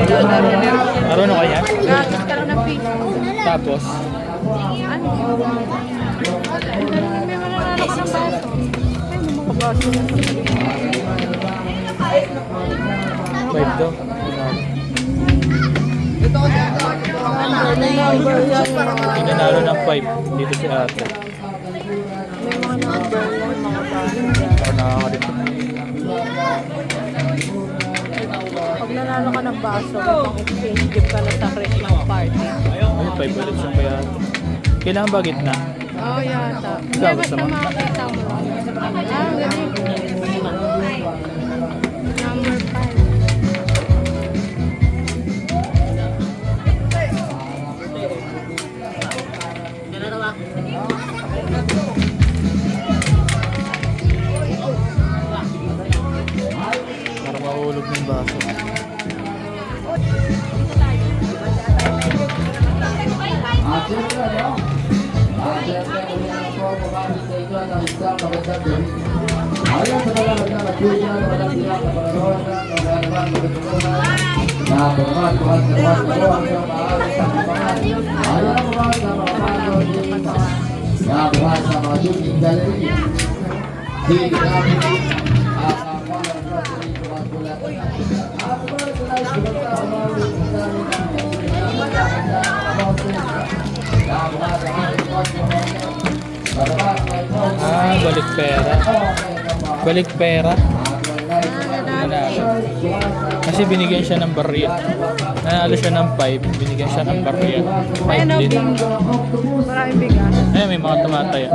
Marunong kaya? Gatas ka lang ng fish. Tapos, Ano? May mananalo ka ng baso. Ay, may mga baso na sa 5 daw. number yan yung mga... Nanalo ng 5 dito si ate. May mga number yan yung mga baso. Para nakakalito. Pag nanalo ka ng baso, may pang exchange gift ka na sa Christmas party. Ay, 5 ulit siyang kaya ate. Kailangan ba gitna? Oo, yata. Hindi, Ikaw, basta gusto mo? makakita mo lang. Ah, galing. Number 5. Para mahulog ng baso. Ayon sa mga nagkakatuya na walang siyak na panaroon ng nagkakaroon ng pagkakunan na pagkakuhan po ang maaari sa pagkakuhan. Ayon ang mga sa mga pagkakuhan na buhat sa mga shooting gallery. Di kami at ang mga grocery buhat bulat. Ang mga tulas buhat sa mga Balik pera. Balik pera. Nanalo. Kasi binigyan siya ng barya. Nanalo siya ng 5. Binigyan siya ng barya. 5 din. Maraming bigas. Ay, may mga tumataya.